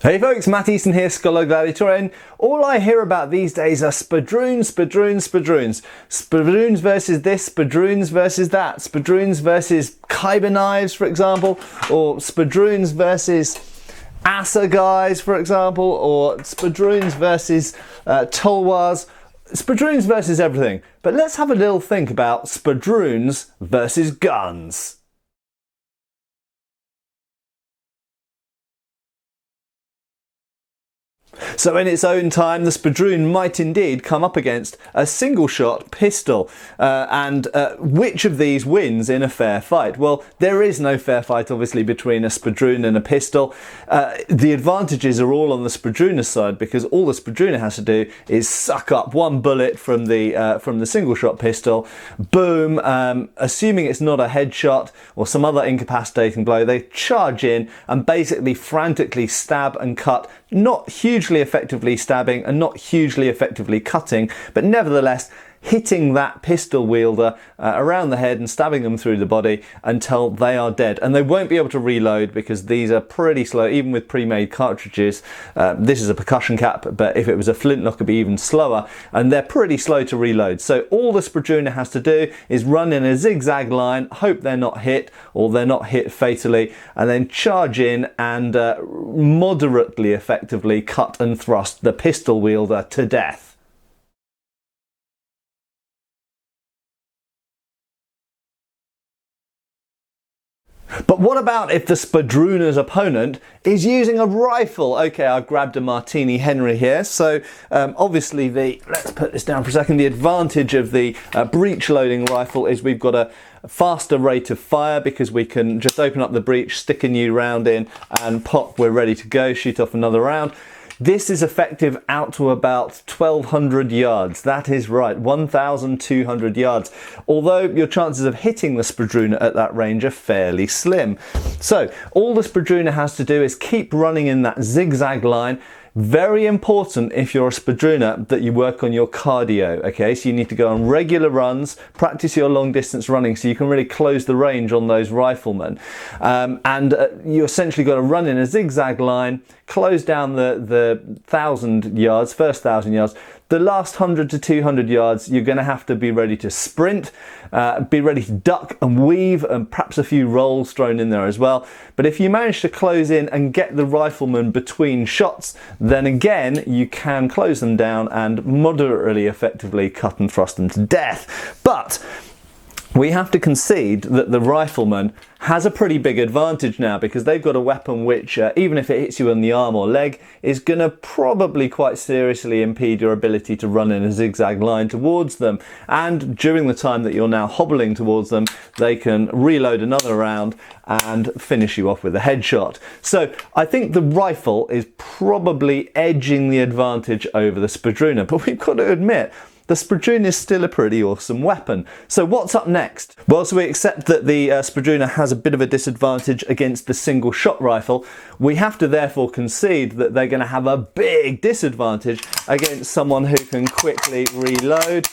Hey folks, Matt Easton here, Scholar Gladiatorian. All I hear about these days are Spadroons. Spadroons versus this, Spadroons versus that, Spadroons versus Kyber knives, for example, or Spadroons versus assegais, for example, or Spadroons versus Tulwars. Spadroons versus everything. But let's have a little think about Spadroons versus guns. So in its own time, the Spadroon might indeed come up against a single-shot pistol. Which of these wins in a fair fight? Well, there is no fair fight, obviously, between a Spadroon and a pistol. The advantages are all on the Spadrooner's side, because all the Spadrooner has to do is suck up one bullet from the single-shot pistol. Boom! Assuming it's not a headshot or some other incapacitating blow, they charge in and basically frantically stab and cut, not hugely effectively stabbing and not hugely effectively cutting, but nevertheless hitting that pistol wielder around the head and stabbing them through the body until they are dead. And they won't be able to reload because these are pretty slow, even with pre-made cartridges. This is a percussion cap, but if it was a flintlock it'd be even slower, and they're pretty slow to reload. So all the Spadrooner has to do is run in a zigzag line, hope they're not hit or they're not hit fatally, and then charge in and moderately effectively cut and thrust the pistol wielder to death. But what about if the Spadrooner's opponent is using a rifle? Okay, I've grabbed a Martini Henry here. So obviously let's put this down for a second. The advantage of the breech loading rifle is we've got a faster rate of fire because we can just open up the breech, stick a new round in and pop, we're ready to go, shoot off another round. This is effective out to about 1,200 yards. That is right, 1,200 yards. Although your chances of hitting the Spadrooner at that range are fairly slim. So all the Spadrooner has to do is keep running in that zigzag line. Very important if you're a Spadrooner that you work on your cardio, okay? So you need to go on regular runs, practice your long distance running so you can really close the range on those riflemen. You essentially got to run in a zigzag line, close down the 1,000 yards, first 1,000 yards. The last 100 to 200 yards, you're going to have to be ready to sprint, be ready to duck and weave, and perhaps a few rolls thrown in there as well. But if you manage to close in and get the rifleman between shots, then again, you can close them down and moderately effectively cut and thrust them to death. But we have to concede that the rifleman has a pretty big advantage now because they've got a weapon which, even if it hits you on the arm or leg, is going to probably quite seriously impede your ability to run in a zigzag line towards them. And during the time that you're now hobbling towards them, they can reload another round and finish you off with a headshot. So I think the rifle is probably edging the advantage over the Spadrooner, but we've got to admit, the Spadroon is still a pretty awesome weapon. So what's up next? Well, so we accept that the Spadrooner has a bit of a disadvantage against the single shot rifle. We have to therefore concede that they're going to have a big disadvantage against someone who can quickly reload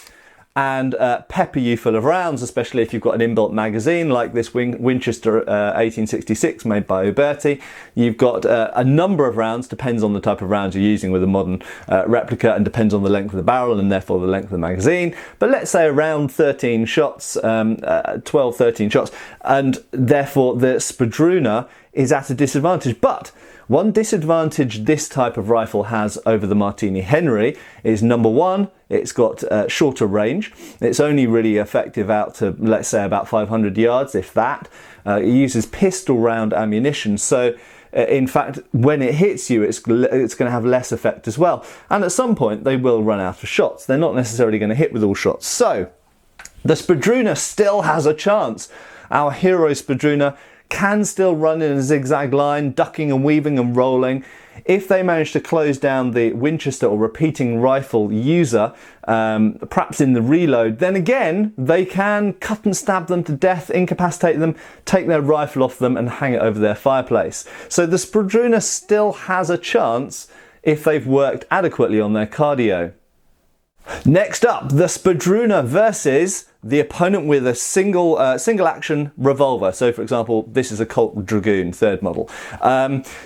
and pepper you full of rounds, especially if you've got an inbuilt magazine like this Winchester 1866 made by Uberti. You've got a number of rounds, depends on the type of rounds you're using with a modern replica, and depends on the length of the barrel and therefore the length of the magazine. But let's say around 13 shots, 12, 13 shots, and therefore the Spadrooner is at a disadvantage. But one disadvantage this type of rifle has over the Martini Henry is, number one, it's got shorter range. It's only really effective out to, let's say, about 500 yards, if that. It uses pistol round ammunition, so in fact, when it hits you, it's going to have less effect as well. And at some point, they will run out of shots. They're not necessarily going to hit with all shots. So the Spadrooner still has a chance. Our hero Spadrooner can still run in a zigzag line, ducking and weaving and rolling. If they manage to close down the Winchester or repeating rifle user, perhaps in the reload, then again, they can cut and stab them to death, incapacitate them, take their rifle off them and hang it over their fireplace. So the Spadrooner still has a chance if they've worked adequately on their cardio. Next up, the Spadrooner versus the opponent with a single action revolver. So for example, this is a Colt Dragoon 3rd model.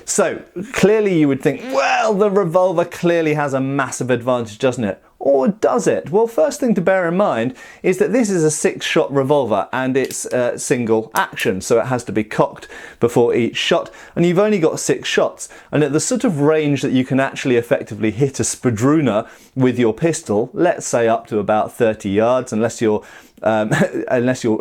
So clearly you would think, well, the revolver clearly has a massive advantage, doesn't it? Or does it? Well, first thing to bear in mind is that this is a 6-shot revolver and it's single action, so it has to be cocked before each shot, and you've only got 6 shots. And at the sort of range that you can actually effectively hit a Spadrooner with your pistol, let's say up to about 30 yards, unless you're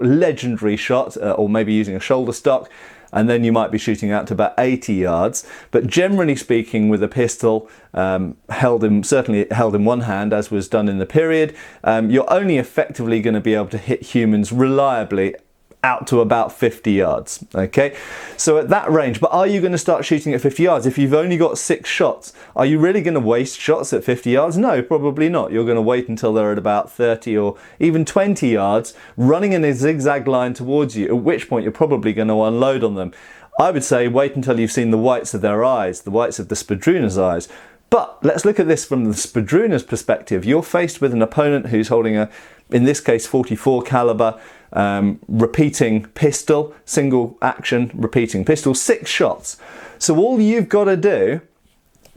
legendary shot or maybe using a shoulder stock, and then you might be shooting out to about 80 yards. But generally speaking, with a pistol certainly held in one hand, as was done in the period, you're only effectively going to be able to hit humans reliably out to about 50 yards. Okay, so at that range. But are you going to start shooting at 50 yards if you've only got 6 shots? Are you really going to waste shots at 50 yards? No, probably not. You're going to wait until they're at about 30 or even 20 yards, running in a zigzag line towards you, at which point you're probably going to unload on them. I would say wait until you've seen the whites of their eyes, the whites of the Spadrooner's eyes. But let's look at this from the Spadrooner's perspective. You're faced with an opponent who's holding a, in this case, 44 caliber repeating pistol, single action repeating pistol, 6 shots. So all you've got to do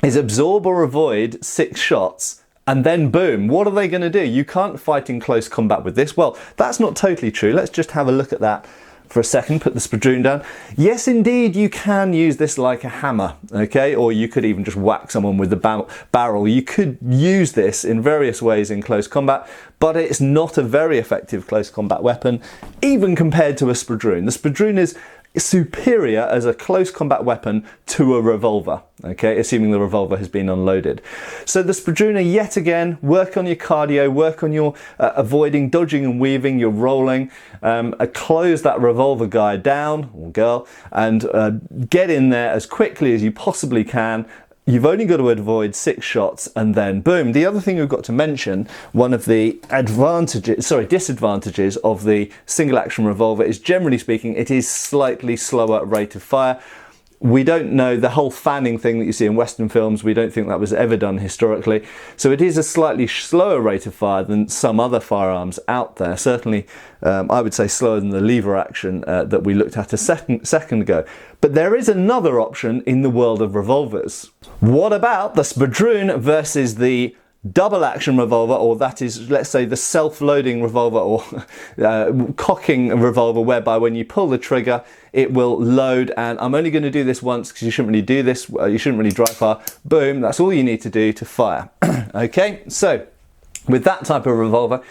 is absorb or avoid 6 shots, and then boom, what are they going to do? You can't fight in close combat with this. Well, that's not totally true. Let's just have a look at that for a second. Put the Spadroon down. Yes, indeed, you can use this like a hammer, okay? Or you could even just whack someone with the barrel. You could use this in various ways in close combat, but it's not a very effective close combat weapon, even compared to a Spadroon. The Spadroon is superior as a close combat weapon to a revolver, okay, assuming the revolver has been unloaded. So the Spadrooner, yet again, work on your cardio, work on your avoiding, dodging and weaving, your rolling, close that revolver guy down, or girl, and get in there as quickly as you possibly can. You've only got to avoid 6 shots and then boom. The other thing we've got to mention, one of the disadvantages of the single action revolver is, generally speaking, it is slightly slower rate of fire. We don't know the whole fanning thing that you see in Western films. We don't think that was ever done historically. So it is a slightly slower rate of fire than some other firearms out there. Certainly, I would say slower than the lever action that we looked at a second ago. But there is another option in the world of revolvers. What about the Spadroon versus the double action revolver, or that is, let's say, the self-loading revolver or cocking revolver, whereby when you pull the trigger it will load? And I'm only going to do this once because you shouldn't really do this, you shouldn't really dry fire. Boom, that's all you need to do to fire. Okay, so with that type of revolver,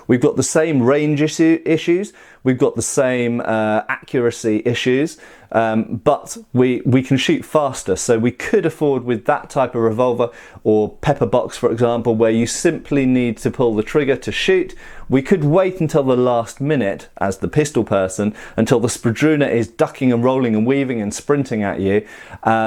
we've got the same range issues, we've got the same accuracy issues, but we can shoot faster. So we could afford, with that type of revolver, or pepper box for example, where you simply need to pull the trigger to shoot, we could wait until the last minute as the pistol person, until the Spadrooner is ducking and rolling and weaving and sprinting at you,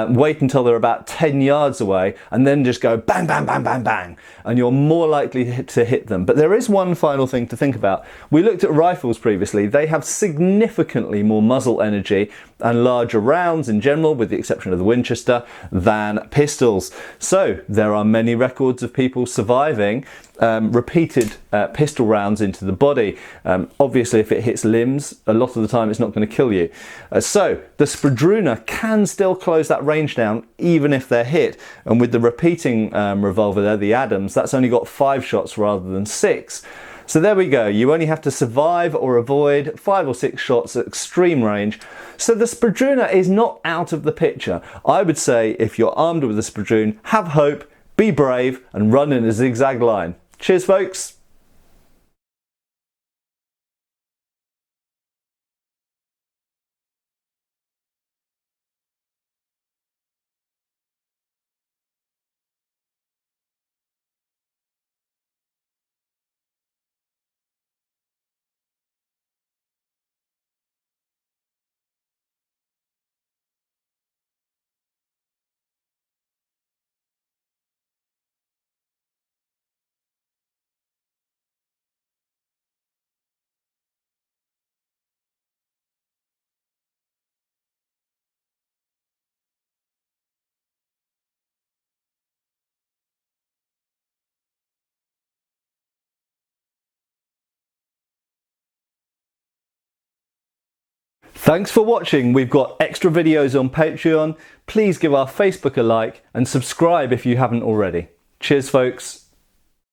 wait until they're about 10 yards away, and then just go bang, bang, bang, bang, bang, and you're more likely to hit them. But there is one final thing to think about. We looked at rifles previously. They have significantly more muzzle energy and larger rounds in general, with the exception of the Winchester, than pistols. So there are many records of people surviving repeated pistol rounds into the body. Obviously, if it hits limbs, a lot of the time it's not going to kill you. So the Spadrooner can still close that range down even if they're hit. And with the repeating revolver there, the Adams, that's only got 5 shots rather than 6. So there we go. You only have to survive or avoid 5 or 6 shots at extreme range. So the Spadrooner is not out of the picture. I would say if you're armed with a Spadroon, have hope, be brave, and run in a zigzag line. Cheers, folks. Thanks for watching. We've got extra videos on Patreon. Please give our Facebook a like and subscribe if you haven't already. Cheers, folks.